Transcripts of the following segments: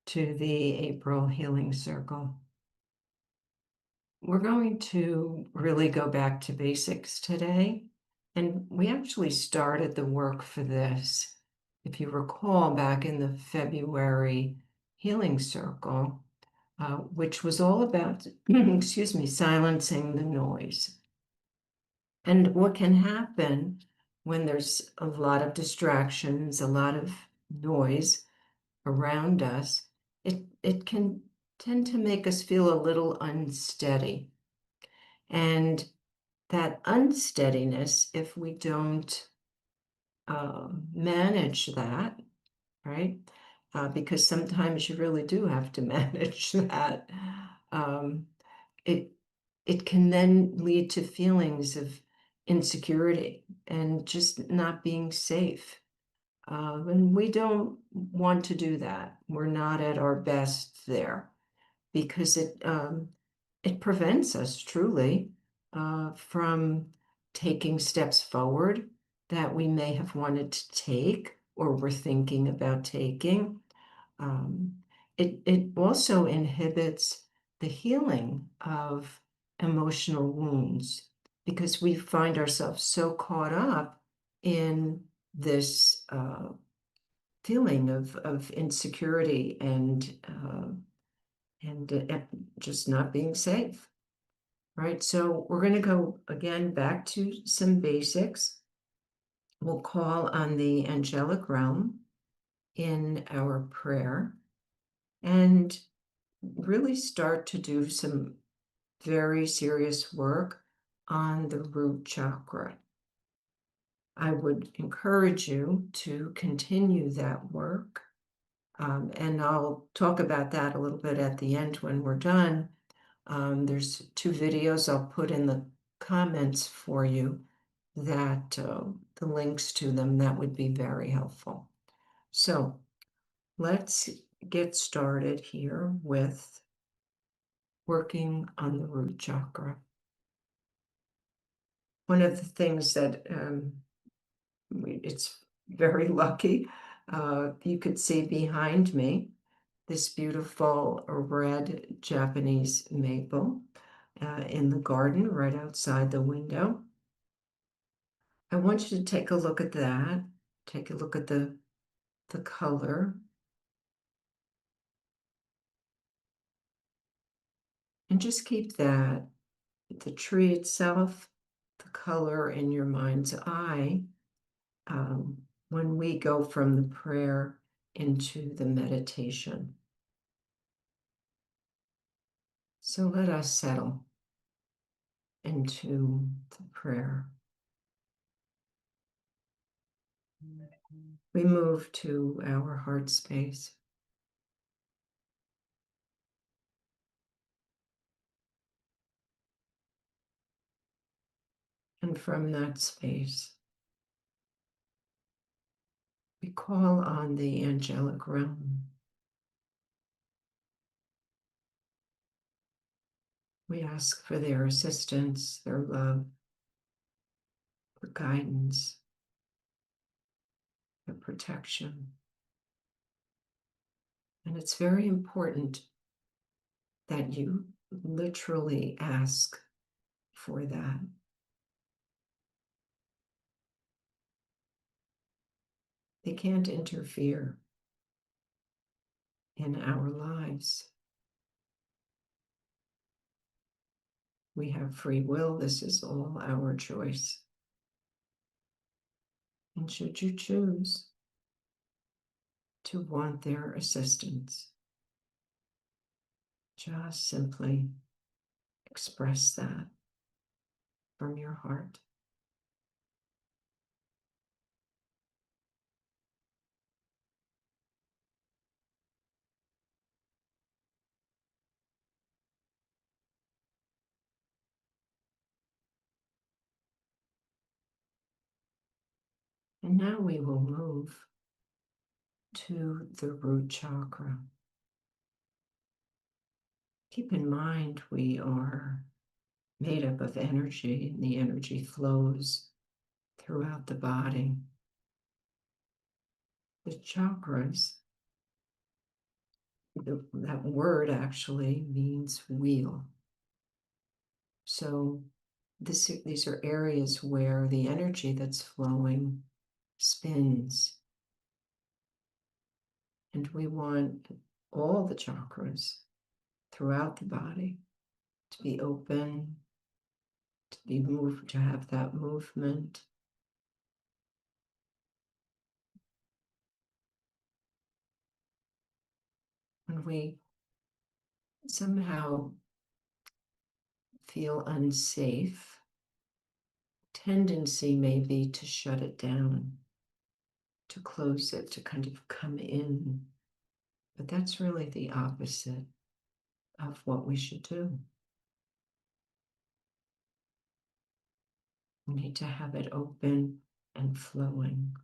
to the April Healing Circle. We're going to really go back to basics today, and we actually started the work for this, if you recall, back in the February Healing Circle, which was all about, excuse me, silencing the noise. And what can happen when there's a lot of distractions, a lot of noise around us, it can tend to make us feel a little unsteady. And that unsteadiness, if we don't manage that, right? Because sometimes you really do have to manage that. Um, it it can then lead to feelings of insecurity and just not being safe. And we don't want to do that. We're not at our best there because it prevents us truly from taking steps forward that we may have wanted to take or were thinking about taking. Um, it also inhibits the healing of emotional wounds because we find ourselves so caught up in this feeling of insecurity and just not being safe, right? So we're going to go again back to some basics. We'll call on the angelic realm in our prayer and really start to do some very serious work on the root chakra. I would encourage you to continue that work. And I'll talk about that a little bit at the end when we're done. There's 2 videos I'll put in the comments for you that the links to them, that would be very helpful. So let's get started here with working on the root chakra. One of the things that it's very lucky, you could see behind me this beautiful red Japanese maple in the garden right outside the window. I want you to take a look at that. Take a look at the color. And just keep that, the tree itself, the color in your mind's eye when we go from the prayer into the meditation. So let us settle into the prayer. We move to our heart space. And from that space, we call on the angelic realm. We ask for their assistance, their love, their guidance, their protection. And it's very important that you literally ask for that. They can't interfere in our lives. We have free will. This is all our choice. And should you choose to want their assistance, just simply express that from your heart. And now we will move to the root chakra. Keep in mind we are made up of energy, and the energy flows throughout the body. The chakras that word actually means wheel. So these are areas where the energy that's flowing spins. And we want all the chakras throughout the body to be open, to be moved, to have that movement. When we somehow feel unsafe, tendency may be to shut it down, to close it, to kind of come in. But that's really the opposite of what we should do. We need to have it open and flowing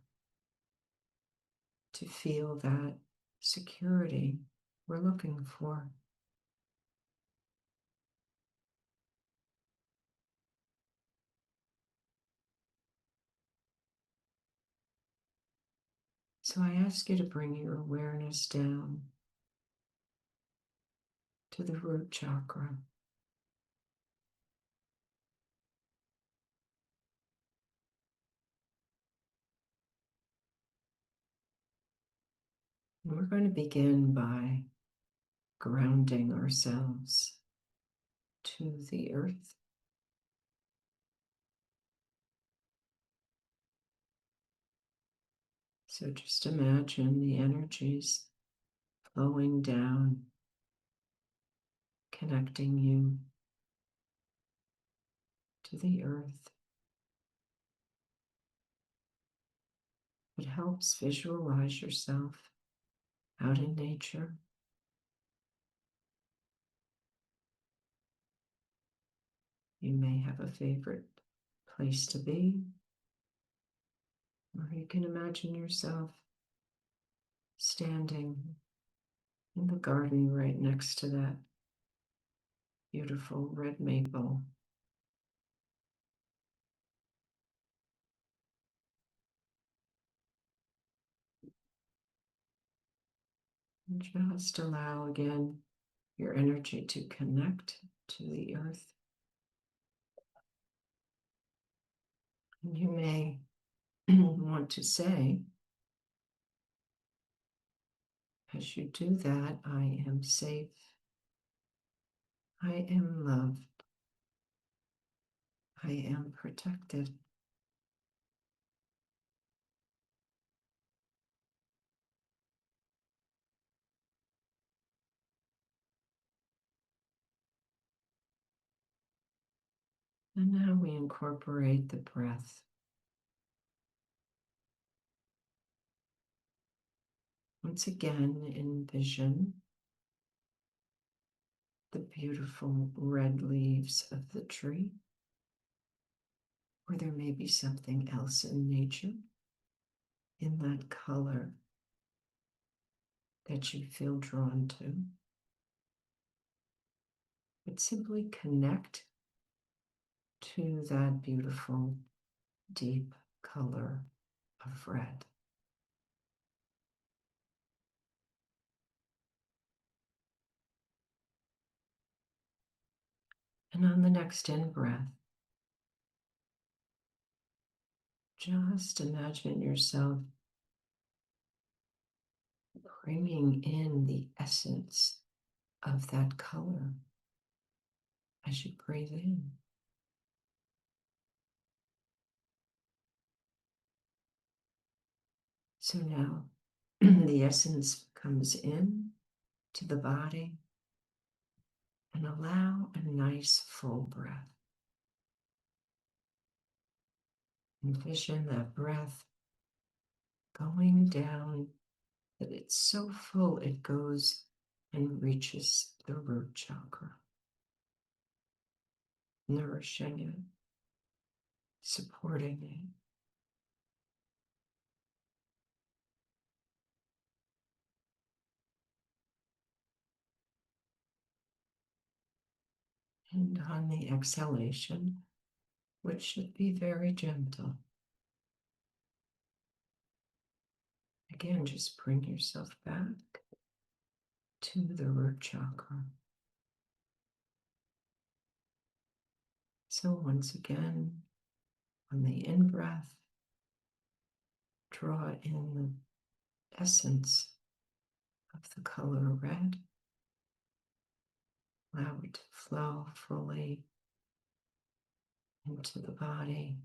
to feel that security we're looking for. So I ask you to bring your awareness down to the root chakra. And we're going to begin by grounding ourselves to the earth. So just imagine the energies flowing down, connecting you to the earth. It helps visualize yourself out in nature. You may have a favorite place to be, or you can imagine yourself standing in the garden right next to that beautiful red maple. And just allow again your energy to connect to the earth. And you may want to say, as you do that, I am safe, I am loved, I am protected. And now we incorporate the breath. Once again, envision the beautiful red leaves of the tree, or there may be something else in nature in that color that you feel drawn to. But simply connect to that beautiful, deep color of red. And on the next in breath, just imagine yourself bringing in the essence of that color as you breathe in. So now the essence comes in to the body, and allow a nice full breath. Envision that breath going down, that it's so full it goes and reaches the root chakra, nourishing it, supporting it. And on the exhalation, which should be very gentle, again, just bring yourself back to the root chakra. So once again, on the in-breath, draw in the essence of the color red. Allow it to flow fully into the body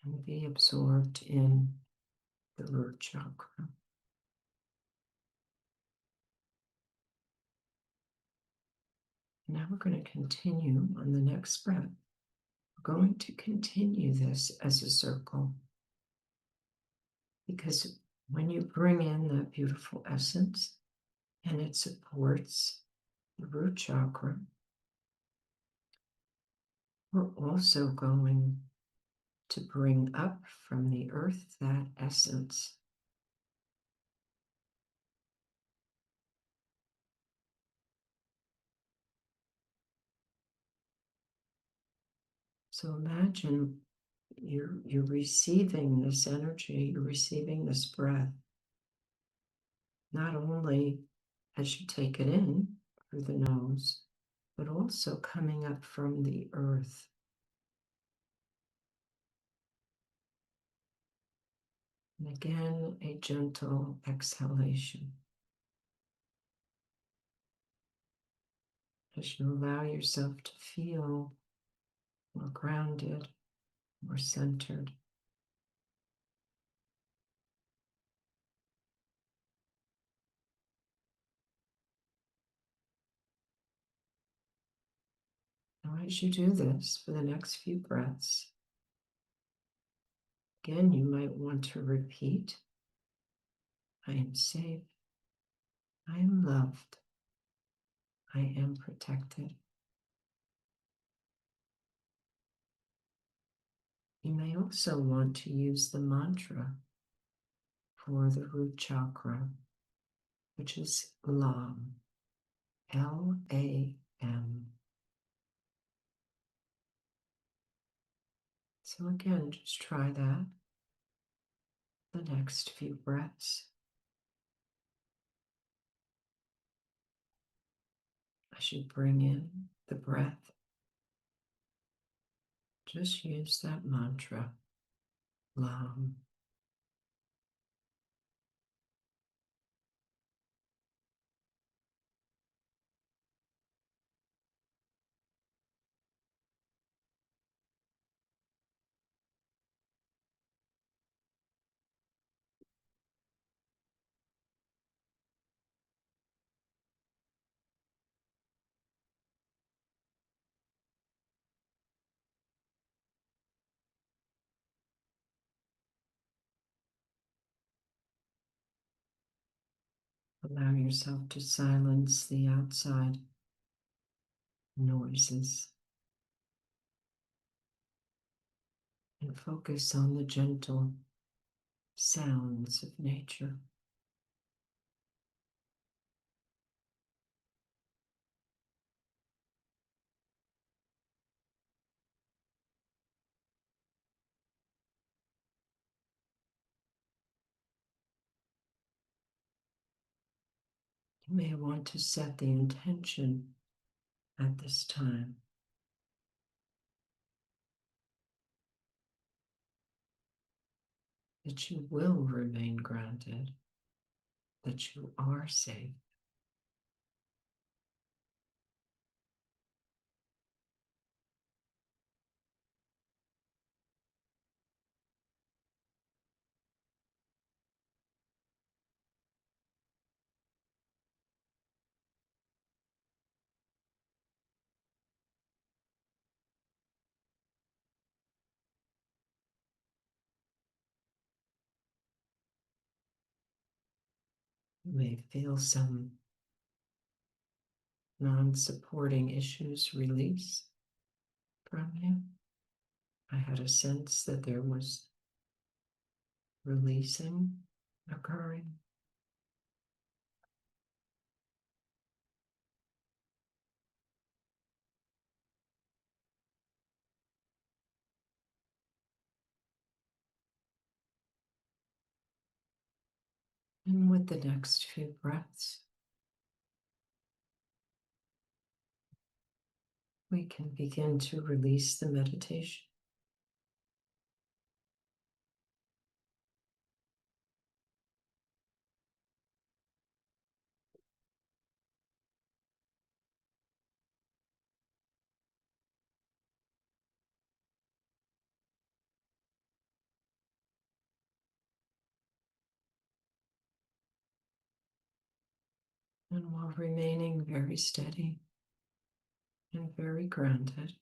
and be absorbed in the root chakra. Now we're going to continue on the next breath. We're going to continue this as a circle because when you bring in that beautiful essence and it supports the root chakra, we're also going to bring up from the earth that essence. So imagine you're receiving this energy, you're receiving this breath, not only as you take it in through the nose, but also coming up from the earth. And again, a gentle exhalation as you allow yourself to feel more grounded, more centered. Now, as you do this for the next few breaths, again, you might want to repeat, I am safe, I am loved, I am protected. You may also want to use the mantra for the root chakra, which is LAM, L-A-M. So again, just try that the next few breaths. As you bring in the breath, just use that mantra, LAM. Allow yourself to silence the outside noises and focus on the gentle sounds of nature. You may want to set the intention at this time that you will remain grounded, that you are safe. You may feel some non-supporting issues release from you. I had a sense that there was releasing occurring. And with the next few breaths, we can begin to release the meditation. And while remaining very steady and very grounded,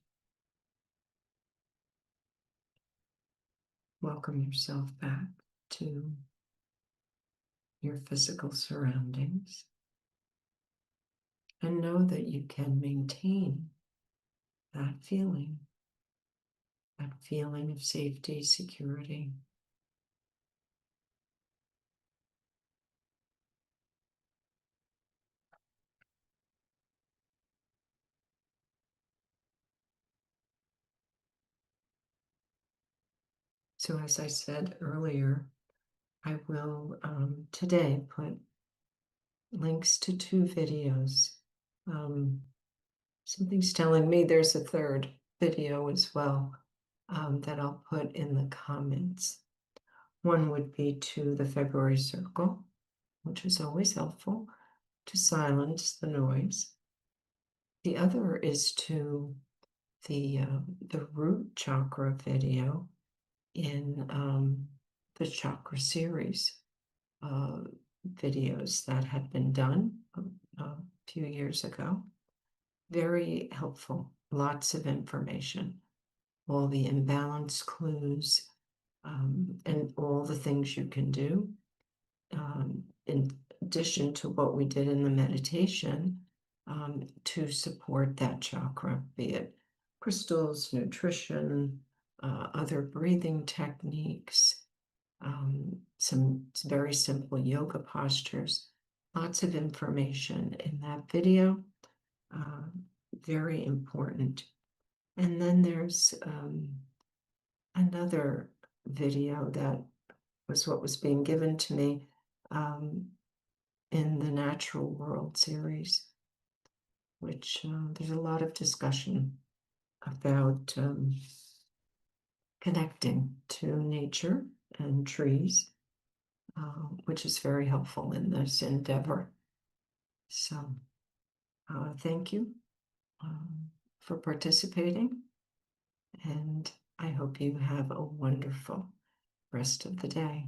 welcome yourself back to your physical surroundings and know that you can maintain that feeling of safety, security. So, as I said earlier, I will today put links to 2 videos. Um, Something's telling me there's a third video as well that I'll put in the comments. One would be to the February circle, which is always helpful to silence the noise. The other is to the Root Chakra video in the chakra series uh, videos that had been done a few years ago. Very helpful, lots of information, all the imbalance clues, and all the things you can do. In addition to what we did in the meditation, to support that chakra, be it crystals, nutrition, other breathing techniques, some very simple yoga postures, lots of information in that video. Uh, Very important. And then there's another video that was what was being given to me um, in the Natural World series, which there's a lot of discussion about connecting to nature and trees, which is very helpful in this endeavor. So, thank you for participating, and I hope you have a wonderful rest of the day.